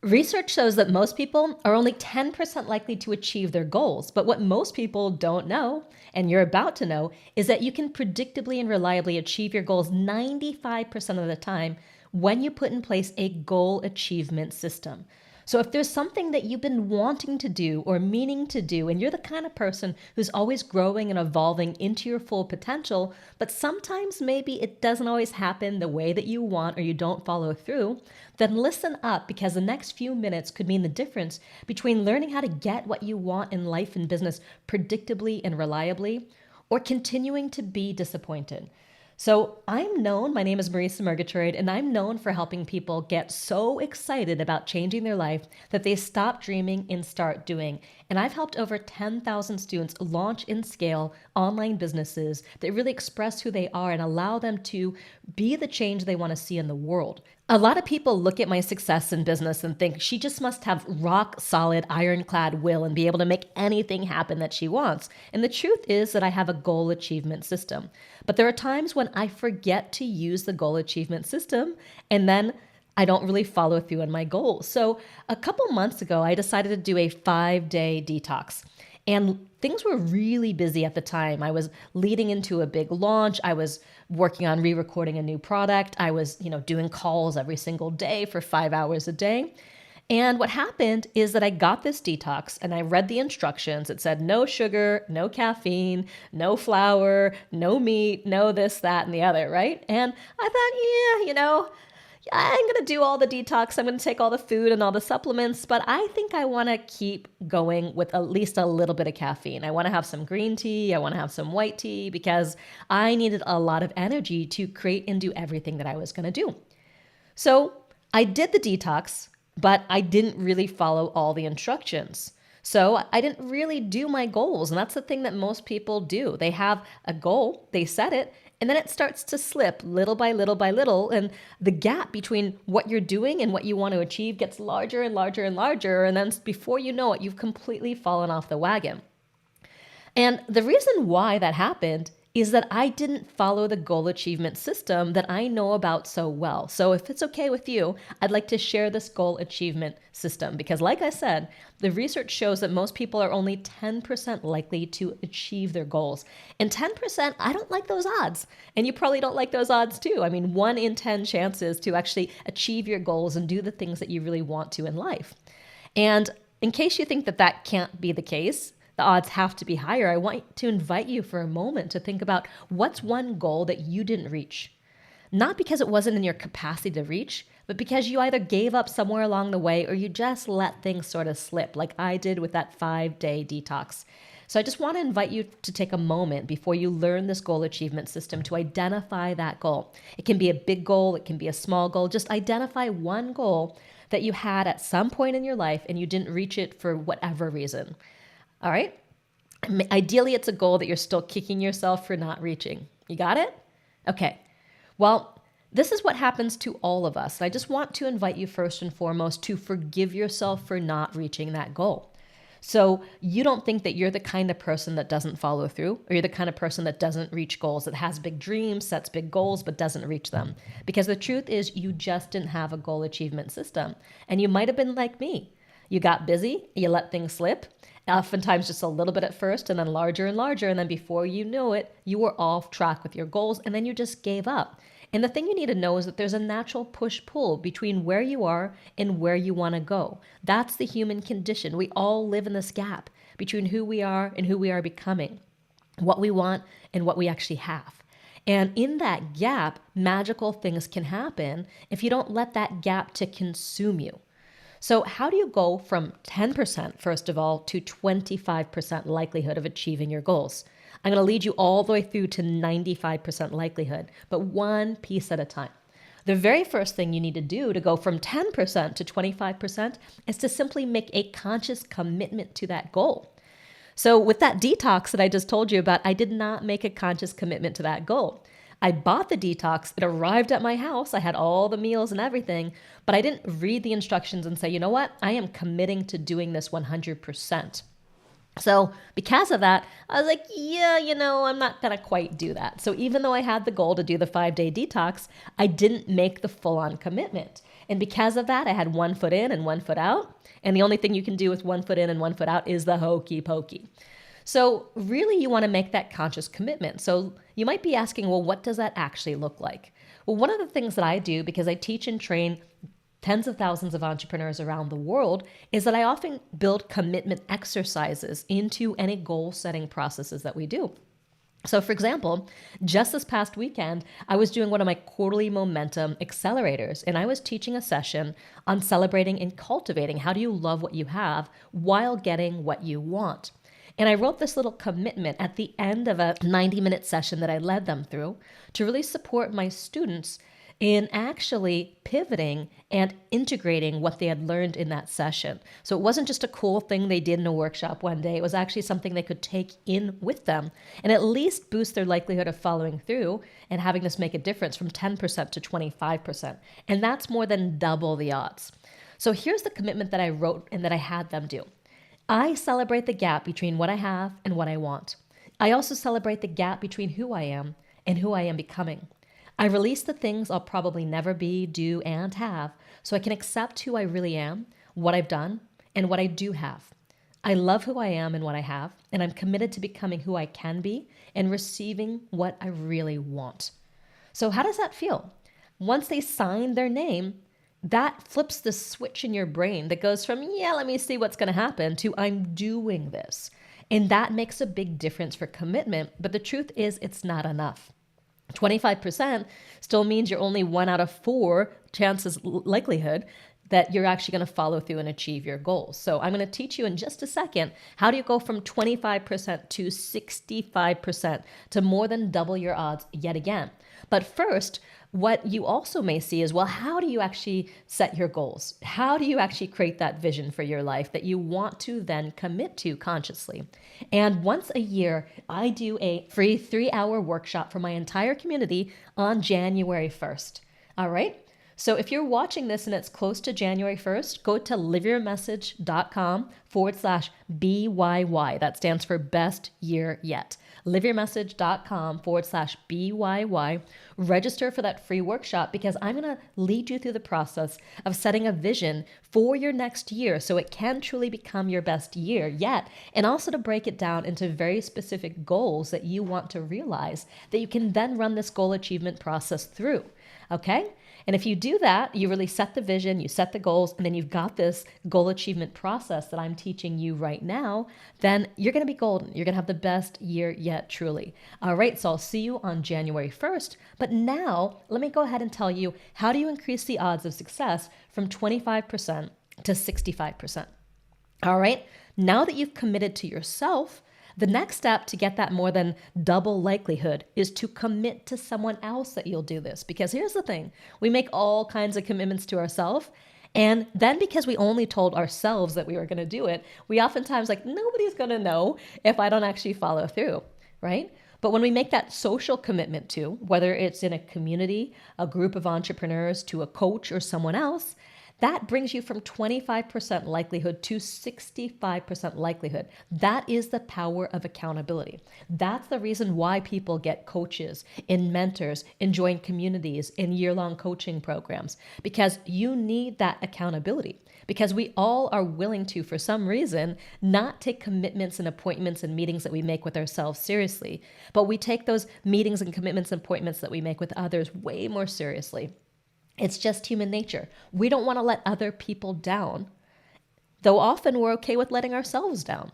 Research shows that most people are only 10% likely to achieve their goals. But what most people don't know, and you're about to know, is that you can predictably and reliably achieve your goals 95% of the time when you put in place a goal achievement system. So if there's something that you've been wanting to do or meaning to do, and you're the kind of person who's always growing and evolving into your full potential, but sometimes maybe it doesn't always happen the way that you want or you don't follow through, then listen up, because the next few minutes could mean the difference between learning how to get what you want in life and business predictably and reliably, or continuing to be disappointed. So my name is Marisa Murgatroyd, and I'm known for helping people get so excited about changing their life that they stop dreaming and start doing. And I've helped over 10,000 students launch and scale online businesses that really express who they are and allow them to be the change they want to see in the world. A lot of people look at my success in business and think she just must have rock solid, ironclad will and be able to make anything happen that she wants. And the truth is that I have a goal achievement system. But there are times when I forget to use the goal achievement system, and then I don't really follow through on my goals. So a couple months ago, I decided to do a 5-day detox. And things were really busy at the time. I was leading into a big launch. I was working on re-recording a new product. I was, doing calls every single day for 5 hours a day. And what happened is that I got this detox and I read the instructions. It said no sugar, no caffeine, no flour, no meat, no this, that, and the other, right? And I thought, I'm going to do all the detox. I'm going to take all the food and all the supplements, but I think I want to keep going with at least a little bit of caffeine. I want to have some green tea. I want to have some white tea because I needed a lot of energy to create and do everything that I was going to do. So I did the detox, but I didn't really follow all the instructions. So I didn't really do my goals. And that's the thing that most people do. They have a goal, they set it, and then it starts to slip little by little by little. And the gap between what you're doing and what you want to achieve gets larger and larger and larger. And then before you know it, you've completely fallen off the wagon. And the reason why that happened is that I didn't follow the goal achievement system that I know about so well. So if it's okay with you, I'd like to share this goal achievement system because like I said, the research shows that most people are only 10% likely to achieve their goals. And 10%, I don't like those odds. And you probably don't like those odds too. I mean, 1 in 10 chances to actually achieve your goals and do the things that you really want to in life. And in case you think that that can't be the case, the odds have to be higher. I want to invite you for a moment to think about what's one goal that you didn't reach. Not because it wasn't in your capacity to reach, but because you either gave up somewhere along the way or you just let things sort of slip, like I did with that 5-day detox. So I just want to invite you to take a moment before you learn this goal achievement system to identify that goal. It can be a big goal, it can be a small goal. Just identify one goal that you had at some point in your life and you didn't reach it for whatever reason. All right? Ideally, it's a goal that you're still kicking yourself for not reaching. You got it? Okay. Well, this is what happens to all of us. I just want to invite you first and foremost to forgive yourself for not reaching that goal. So you don't think that you're the kind of person that doesn't follow through, or you're the kind of person that doesn't reach goals, that has big dreams, sets big goals, but doesn't reach them. Because the truth is you just didn't have a goal achievement system. And you might have been like me. You got busy, you let things slip, oftentimes just a little bit at first and then larger and larger. And then before you know it, you were off track with your goals and then you just gave up. And the thing you need to know is that there's a natural push-pull between where you are and where you want to go. That's the human condition. We all live in this gap between who we are and who we are becoming, what we want and what we actually have. And in that gap, magical things can happen if you don't let that gap to consume you. So how do you go from 10%, first of all, to 25% likelihood of achieving your goals? I'm going to lead you all the way through to 95% likelihood, but one piece at a time. The very first thing you need to do to go from 10% to 25% is to simply make a conscious commitment to that goal. So with that detox that I just told you about, I did not make a conscious commitment to that goal. I bought the detox, it arrived at my house, I had all the meals and everything, but I didn't read the instructions and say, you know what, I am committing to doing this 100%. So because of that, I was like, I'm not going to quite do that. So even though I had the goal to do the 5-day detox, I didn't make the full-on commitment. And because of that, I had one foot in and one foot out. And the only thing you can do with one foot in and one foot out is the hokey pokey. So really you want to make that conscious commitment. So you might be asking, well, what does that actually look like? Well, one of the things that I do, because I teach and train tens of thousands of entrepreneurs around the world, is that I often build commitment exercises into any goal setting processes that we do. So for example, just this past weekend, I was doing one of my quarterly momentum accelerators, and I was teaching a session on celebrating and cultivating how do you love what you have while getting what you want. And I wrote this little commitment at the end of a 90-minute session that I led them through to really support my students in actually pivoting and integrating what they had learned in that session. So it wasn't just a cool thing they did in a workshop one day. It was actually something they could take in with them and at least boost their likelihood of following through and having this make a difference from 10% to 25%. And that's more than double the odds. So here's the commitment that I wrote and that I had them do. I celebrate the gap between what I have and what I want. I also celebrate the gap between who I am and who I am becoming. I release the things I'll probably never be, do, and have so I can accept who I really am, what I've done, and what I do have. I love who I am and what I have, and I'm committed to becoming who I can be and receiving what I really want. So how does that feel? Once they sign their name, that flips the switch in your brain that goes from, yeah, let me see what's going to happen to I'm doing this. And that makes a big difference for commitment. But the truth is it's not enough. 25% still means you're only 1 out of 4 chances likelihood that you're actually going to follow through and achieve your goals. So I'm going to teach you in just a second, how do you go from 25% to 65% to more than double your odds yet again. But first, what you also may see is, well, how do you actually set your goals? How do you actually create that vision for your life that you want to then commit to consciously? And once a year, I do a free 3-hour workshop for my entire community on January 1st. All right? So if you're watching this and it's close to January 1st, go to liveyourmessage.com/BYY. That stands for best year yet. liveyourmessage.com/BYY. Register for that free workshop because I'm going to lead you through the process of setting a vision for your next year so it can truly become your best year yet, and also to break it down into very specific goals that you want to realize that you can then run this goal achievement process through. Okay? And if you do that, you really set the vision, you set the goals, and then you've got this goal achievement process that I'm teaching you right now, then you're going to be golden. You're going to have the best year yet, truly. All right, so I'll see you on January 1st. But now, let me go ahead and tell you, how do you increase the odds of success from 25% to 65%? All right, now that you've committed to yourself, the next step to get that more than double likelihood is to commit to someone else that you'll do this. Because here's the thing, we make all kinds of commitments to ourselves. And then because we only told ourselves that we were going to do it, we oftentimes nobody's going to know if I don't actually follow through, right? But when we make that social commitment to, whether it's in a community, a group of entrepreneurs, to a coach or someone else, that brings you from 25% likelihood to 65% likelihood. That is the power of accountability. That's the reason why people get coaches and mentors and join communities in year-long coaching programs, because you need that accountability. Because we all are willing to, for some reason, not take commitments and appointments and meetings that we make with ourselves seriously, but we take those meetings and commitments and appointments that we make with others way more seriously. It's just human nature. We don't want to let other people down, though often we're okay with letting ourselves down.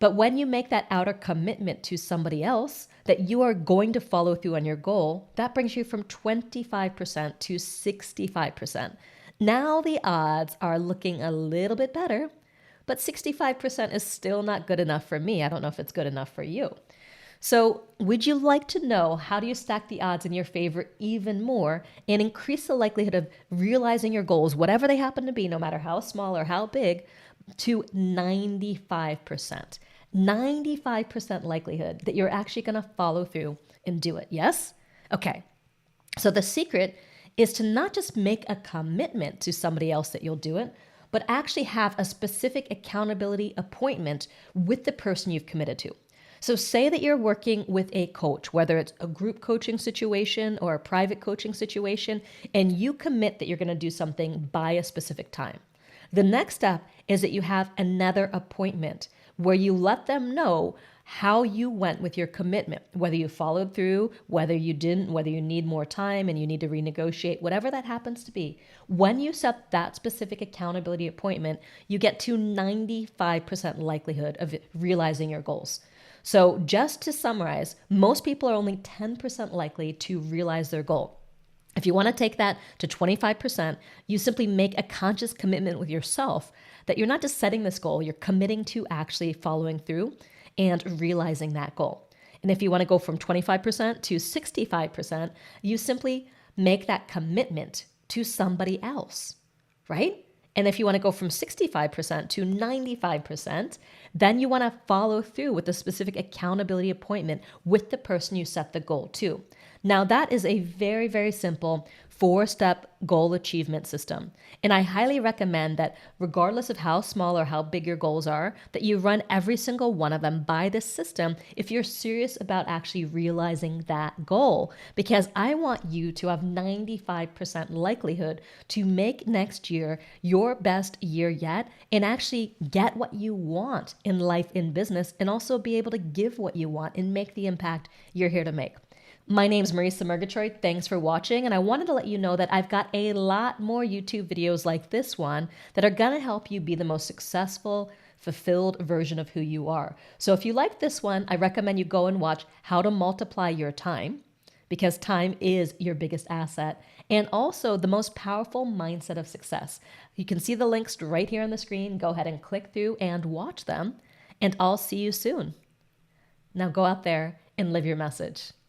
But when you make that outer commitment to somebody else that you are going to follow through on your goal, that brings you from 25% to 65%. Now the odds are looking a little bit better, but 65% is still not good enough for me. I don't know if it's good enough for you. So would you like to know how do you stack the odds in your favor even more and increase the likelihood of realizing your goals, whatever they happen to be, no matter how small or how big, to 95%? 95% likelihood that you're actually going to follow through and do it. Yes? Okay. So the secret is to not just make a commitment to somebody else that you'll do it, but actually have a specific accountability appointment with the person you've committed to. So say that you're working with a coach, whether it's a group coaching situation or a private coaching situation, and you commit that you're going to do something by a specific time. The next step is that you have another appointment where you let them know how you went with your commitment, whether you followed through, whether you didn't, whether you need more time and you need to renegotiate, whatever that happens to be. When you set that specific accountability appointment, you get to 95% likelihood of realizing your goals. So just to summarize, most people are only 10% likely to realize their goal. If you want to take that to 25%, you simply make a conscious commitment with yourself that you're not just setting this goal, you're committing to actually following through and realizing that goal. And if you want to go from 25% to 65%, you simply make that commitment to somebody else, right? And if you want to go from 65% to 95%, then you want to follow through with a specific accountability appointment with the person you set the goal to. Now, that is a very, very simple 4-step goal achievement system. And I highly recommend that regardless of how small or how big your goals are, that you run every single one of them by this system if you're serious about actually realizing that goal. Because I want you to have 95% likelihood to make next year your best year yet and actually get what you want in life, in business, and also be able to give what you want and make the impact you're here to make. My name's Marisa Murgatroyd. Thanks for watching. And I wanted to let you know that I've got a lot more YouTube videos like this one that are going to help you be the most successful, fulfilled version of who you are. So if you like this one, I recommend you go and watch How to Multiply Your Time, because time is your biggest asset, and also the most powerful mindset of success. You can see the links right here on the screen. Go ahead and click through and watch them, and I'll see you soon. Now go out there and live your message.